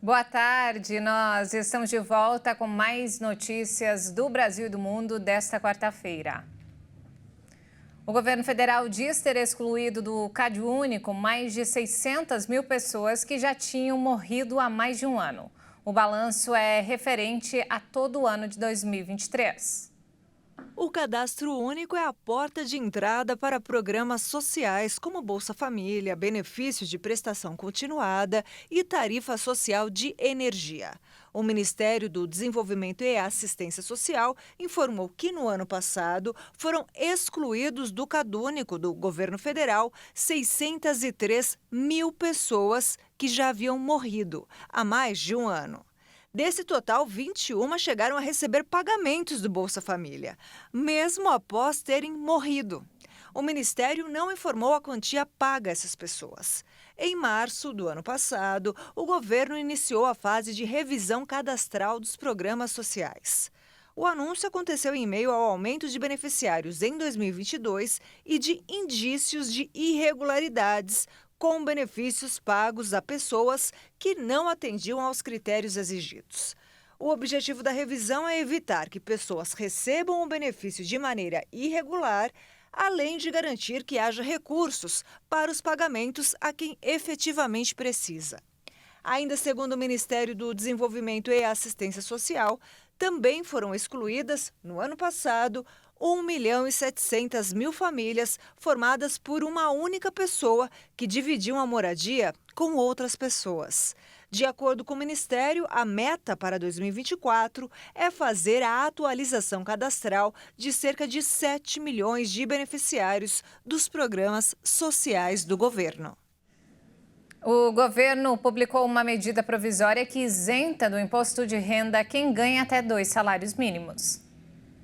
Boa tarde, nós estamos de volta com mais notícias do Brasil e do mundo desta quarta-feira. O governo federal diz ter excluído do CadÚnico mais de 600 mil pessoas que já tinham morrido há mais de um ano. O balanço é referente a todo o ano de 2023. O Cadastro Único é a porta de entrada para programas sociais como Bolsa Família, benefícios de prestação continuada e tarifa social de energia. O Ministério do Desenvolvimento e Assistência Social informou que no ano passado foram excluídos do CadÚnico do governo federal 603 mil pessoas que já haviam morrido há mais de um ano. Desse total, 21 chegaram a receber pagamentos do Bolsa Família, mesmo após terem morrido. O Ministério não informou a quantia paga a essas pessoas. Em março do ano passado, o governo iniciou a fase de revisão cadastral dos programas sociais. O anúncio aconteceu em meio ao aumento de beneficiários em 2022 e de indícios de irregularidades com benefícios pagos a pessoas que não atendiam aos critérios exigidos. O objetivo da revisão é evitar que pessoas recebam o benefício de maneira irregular, além de garantir que haja recursos para os pagamentos a quem efetivamente precisa. Ainda segundo o Ministério do Desenvolvimento e Assistência Social, também foram excluídas, no ano passado, 1.700.000 famílias formadas por uma única pessoa que dividiam a moradia com outras pessoas. De acordo com o Ministério, a meta para 2024 é fazer a atualização cadastral de cerca de 7 milhões de beneficiários dos programas sociais do governo. O governo publicou uma medida provisória que isenta do imposto de renda quem ganha até 2 salários mínimos.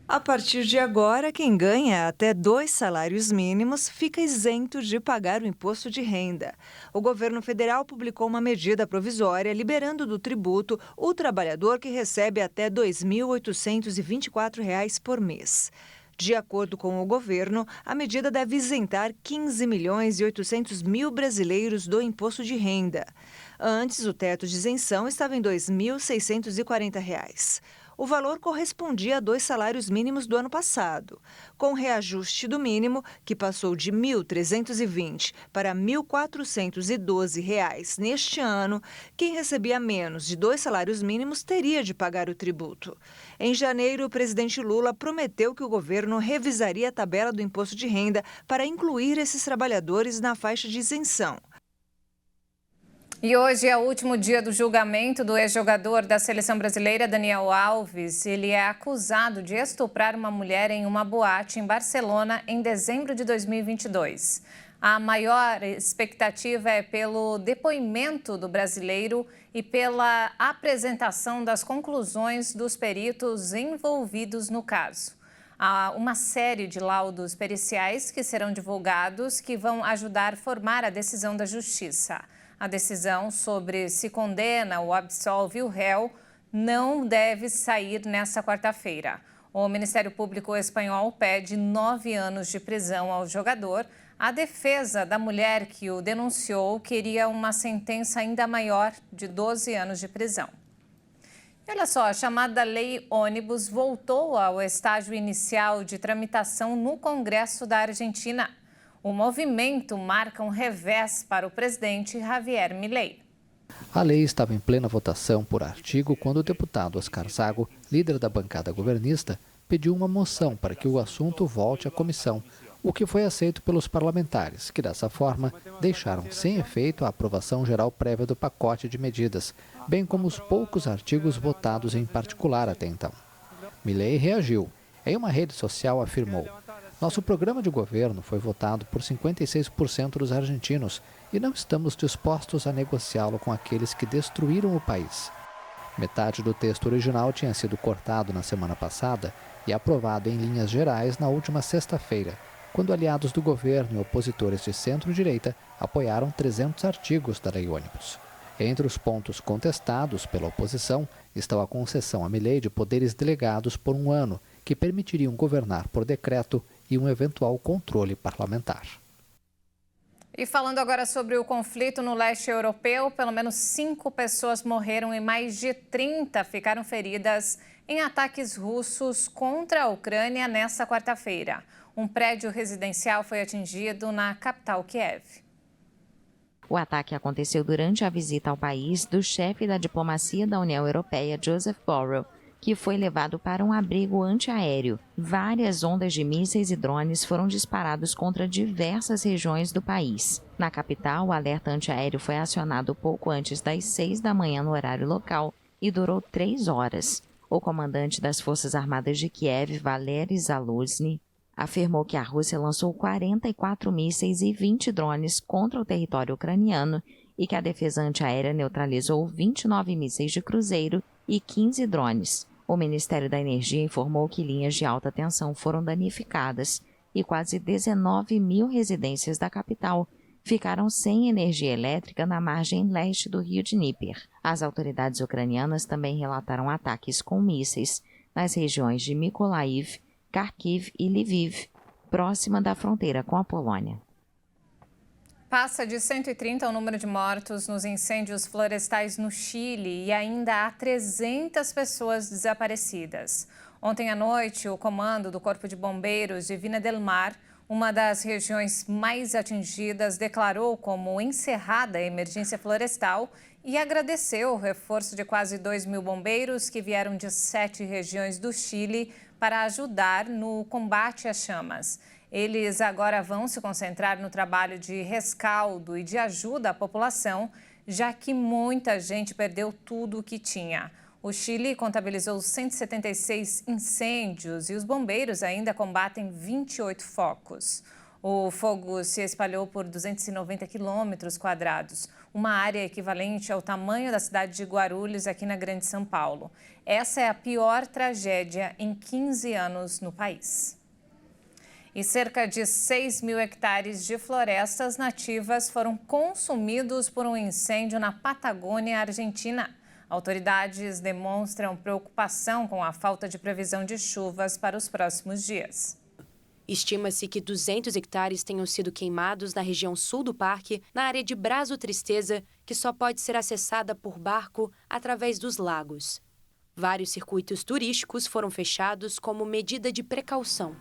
A partir de agora, quem ganha até 2 salários mínimos fica isento de pagar o imposto de renda. O governo federal publicou uma medida provisória liberando do tributo o trabalhador que recebe até R$ 2.824 por mês. De acordo com o governo, a medida deve isentar 15.800.000 brasileiros do imposto de renda. Antes, o teto de isenção estava em R$ 2.640. O valor correspondia a 2 salários mínimos do ano passado. Com o reajuste do mínimo, que passou de R$ 1.320 para R$ 1.412 neste ano, quem recebia menos de 2 salários mínimos teria de pagar o tributo. Em janeiro, o presidente Lula prometeu que o governo revisaria a tabela do imposto de renda para incluir esses trabalhadores na faixa de isenção. E hoje é o último dia do julgamento do ex-jogador da seleção brasileira, Daniel Alves. Ele é acusado de estuprar uma mulher em uma boate em Barcelona em dezembro de 2022. A maior expectativa é pelo depoimento do brasileiro e pela apresentação das conclusões dos peritos envolvidos no caso. Há uma série de laudos periciais que serão divulgados que vão ajudar a formar a decisão da Justiça. A decisão sobre se condena ou absolve o réu não deve sair nesta quarta-feira. O Ministério Público espanhol pede 9 anos de prisão ao jogador. A defesa da mulher que o denunciou queria uma sentença ainda maior, de 12 anos de prisão. Olha só, a chamada Lei Ônibus voltou ao estágio inicial de tramitação no Congresso da Argentina. O movimento marca um revés para o presidente Javier Milei. A lei estava em plena votação por artigo quando o deputado Oscar Zago, líder da bancada governista, pediu uma moção para que o assunto volte à comissão, o que foi aceito pelos parlamentares, que dessa forma deixaram sem efeito a aprovação geral prévia do pacote de medidas, bem como os poucos artigos votados em particular até então. Milei reagiu. Em uma rede social afirmou: "Nosso programa de governo foi votado por 56% dos argentinos e não estamos dispostos a negociá-lo com aqueles que destruíram o país." Metade do texto original tinha sido cortado na semana passada e aprovado em linhas gerais na última sexta-feira, quando aliados do governo e opositores de centro-direita apoiaram 300 artigos da Lei Ônibus. Entre os pontos contestados pela oposição estão a concessão a Milei de poderes delegados por um ano, que permitiriam governar por decreto e um eventual controle parlamentar. E falando agora sobre o conflito no leste europeu, pelo menos 5 pessoas morreram e mais de 30 ficaram feridas em ataques russos contra a Ucrânia nesta quarta-feira. Um prédio residencial foi atingido na capital Kiev. O ataque aconteceu durante a visita ao país do chefe da diplomacia da União Europeia, Joseph Borrell, que foi levado para um abrigo antiaéreo. Várias ondas de mísseis e drones foram disparados contra diversas regiões do país. Na capital, o alerta antiaéreo foi acionado pouco antes das 6 da manhã no horário local e durou 3 horas. O comandante das Forças Armadas de Kiev, Valery Zaluzny, afirmou que a Rússia lançou 44 mísseis e 20 drones contra o território ucraniano e que a defesa antiaérea neutralizou 29 mísseis de cruzeiro e 15 drones. O Ministério da Energia informou que linhas de alta tensão foram danificadas e quase 19 mil residências da capital ficaram sem energia elétrica na margem leste do rio Dnieper. As autoridades ucranianas também relataram ataques com mísseis nas regiões de Mykolaiv, Kharkiv e Lviv, próxima da fronteira com a Polônia. Passa de 130 o número de mortos nos incêndios florestais no Chile e ainda há 300 pessoas desaparecidas. Ontem à noite, o comando do Corpo de Bombeiros de Vina del Mar, uma das regiões mais atingidas, declarou como encerrada a emergência florestal e agradeceu o reforço de quase 2.000 bombeiros que vieram de 7 regiões do Chile para ajudar no combate às chamas. Eles agora vão se concentrar no trabalho de rescaldo e de ajuda à população, já que muita gente perdeu tudo o que tinha. O Chile contabilizou 176 incêndios e os bombeiros ainda combatem 28 focos. O fogo se espalhou por 290 quilômetros quadrados, uma área equivalente ao tamanho da cidade de Guarulhos, aqui na Grande São Paulo. Essa é a pior tragédia em 15 anos no país. E cerca de 6.000 hectares de florestas nativas foram consumidos por um incêndio na Patagônia, Argentina. Autoridades demonstram preocupação com a falta de previsão de chuvas para os próximos dias. Estima-se que 200 hectares tenham sido queimados na região sul do parque, na área de Braço Tristeza, que só pode ser acessada por barco através dos lagos. Vários circuitos turísticos foram fechados como medida de precaução.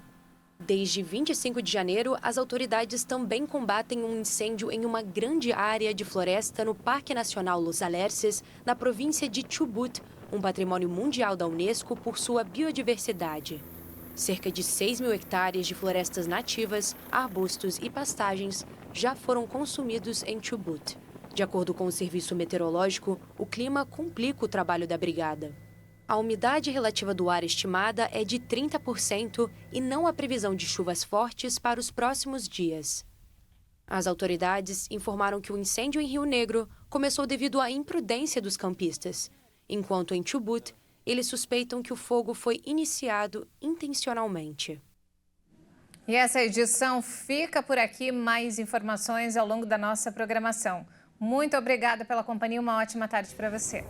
Desde 25 de janeiro, as autoridades também combatem um incêndio em uma grande área de floresta no Parque Nacional Los Alerces, na província de Chubut, um patrimônio mundial da Unesco por sua biodiversidade. Cerca de 6.000 hectares de florestas nativas, arbustos e pastagens já foram consumidos em Chubut. De acordo com o Serviço Meteorológico, o clima complica o trabalho da brigada. A umidade relativa do ar estimada é de 30% e não há previsão de chuvas fortes para os próximos dias. As autoridades informaram que o incêndio em Rio Negro começou devido à imprudência dos campistas, enquanto em Chubut, eles suspeitam que o fogo foi iniciado intencionalmente. E essa edição fica por aqui. Mais informações ao longo da nossa programação. Muito obrigada pela companhia. Uma ótima tarde para você.